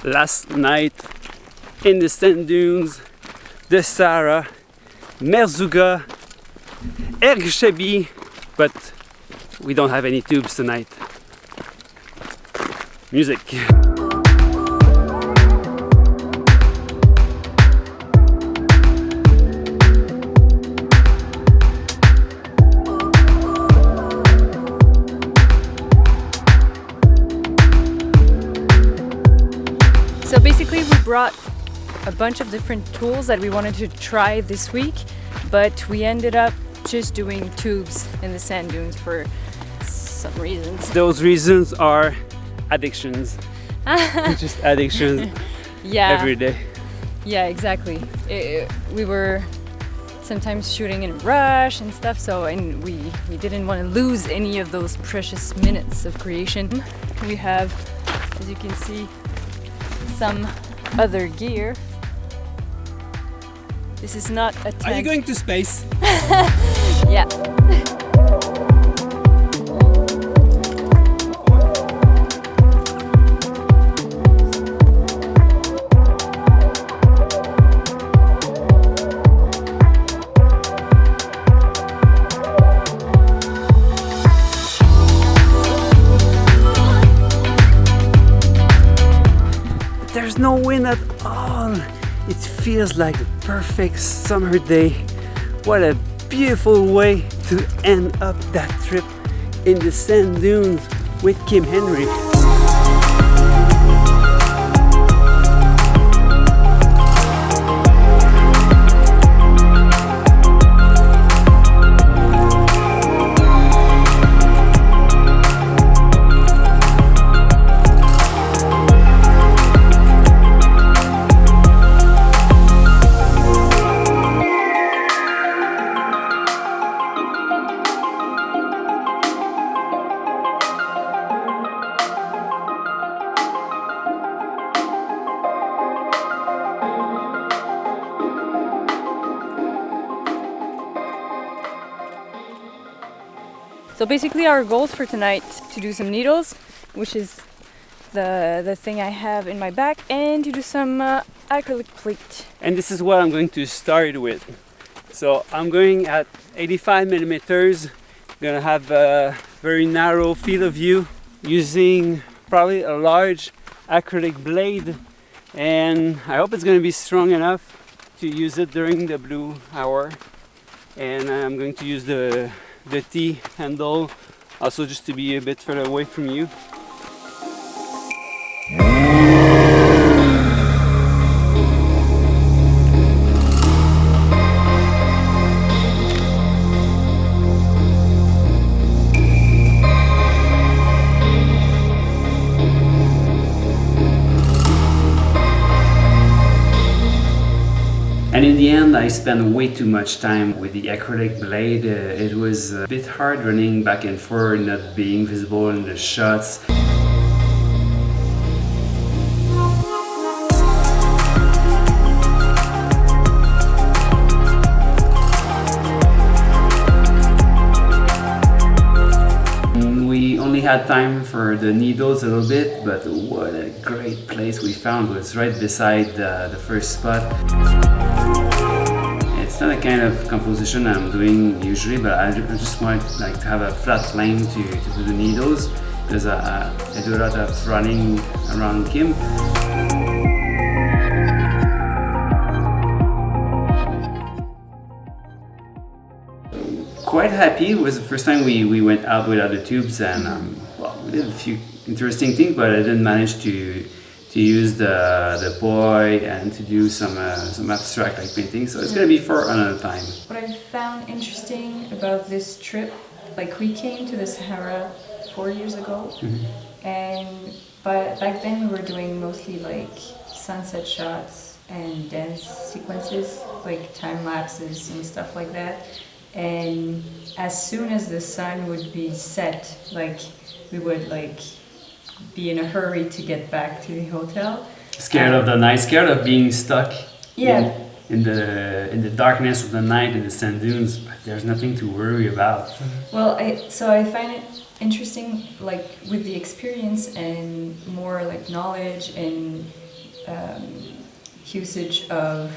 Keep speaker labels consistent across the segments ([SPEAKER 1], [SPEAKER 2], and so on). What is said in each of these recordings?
[SPEAKER 1] last night in the sand dunes, the Sahara, Merzouga, Ergshebi, but we don't have any tubes tonight. Music.
[SPEAKER 2] So basically we brought a bunch of different tools that we wanted to try this week, but we ended up just doing tubes in the sand dunes for some reasons.
[SPEAKER 1] Those reasons are addictions. Just addictions.
[SPEAKER 2] Yeah.
[SPEAKER 1] Every day.
[SPEAKER 2] Yeah, exactly. We were sometimes shooting in a rush and stuff, and we didn't want to lose any of those precious minutes of creation. We have, as you can see, some other gear. This is not a tent.
[SPEAKER 1] Are you going to space?
[SPEAKER 2] Yeah.
[SPEAKER 1] There's no wind at all. It feels like the perfect summer day. What a beautiful way to end up that trip in the sand dunes with Kim Henry.
[SPEAKER 2] So basically our goals for tonight to do some needles, which is the thing I have in my back, and to do some acrylic plate.
[SPEAKER 1] And this is what I'm going to start with. So I'm going at 85 millimeters. Gonna have a very narrow field of view using probably a large acrylic blade, and I hope it's gonna be strong enough to use it during the blue hour. And I'm going to use the T handle also just to be a bit further away from you. And in the end, I spent way too much time with the acrylic blade. It was a bit hard running back and forth, not being visible in the shots. We only had time for the needles a little bit, but what a great place we found. It was right beside the first spot. It's not a kind of composition I'm doing usually, but I just want to have a flat plane to do the needles, because I do a lot of running around Kim. Quite happy. It was the first time we went out without the tubes, and well, we did a few interesting things, but I didn't manage to use the Poi and to do some abstract like painting, so it's gonna be for another time.
[SPEAKER 2] What I found interesting about this trip, like we came to the Sahara 4 years ago, but back then we were doing mostly like sunset shots and dance sequences, like time lapses and stuff like that. And as soon as the sun would be set, like we would like be in a hurry to get back to the hotel.
[SPEAKER 1] Scared of the night, scared of being stuck.
[SPEAKER 2] Yeah.
[SPEAKER 1] In the darkness of the night in the sand dunes, but there's nothing to worry about.
[SPEAKER 2] Well, I find it interesting, like with the experience and more like knowledge and usage of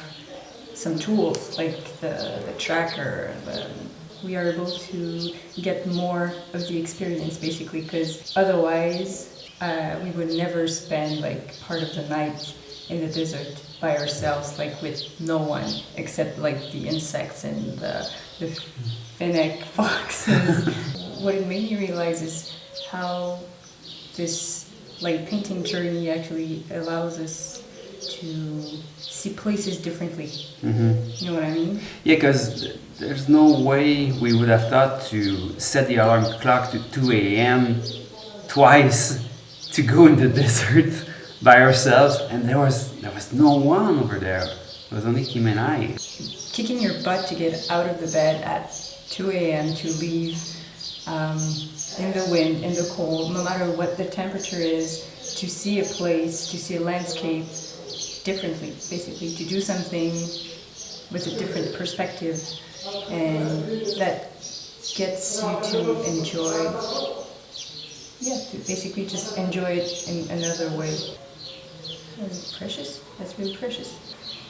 [SPEAKER 2] some tools like the tracker. We are able to get more of the experience basically, because otherwise we would never spend like part of the night in the desert by ourselves, like with no one except like the insects and the fennec foxes. What it made me realize is how this light painting journey actually allows us to see places differently. You know what I mean?
[SPEAKER 1] Yeah, because there's no way we would have thought to set the alarm clock to 2 a.m. twice to go in the desert by ourselves, and there was no one over there. It was only Kim and I.
[SPEAKER 2] Kicking your butt to get out of the bed at 2 a.m. to leave in the wind, in the cold, no matter what the temperature is, to see a place, to see a landscape differently, basically, to do something with a different perspective, and that gets you to enjoy, to basically just enjoy it in another way. That's precious. That's really precious.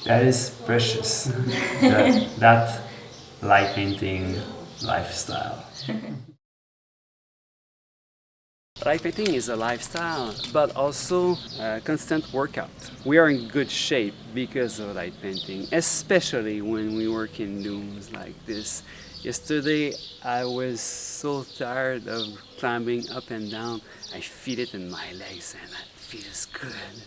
[SPEAKER 1] That is precious. that light painting lifestyle. Light painting is a lifestyle, but also a constant workout. We are in good shape because of light painting, especially when we work in dooms like this. Yesterday I was so tired of climbing up and down. I feel it in my legs and that feels good.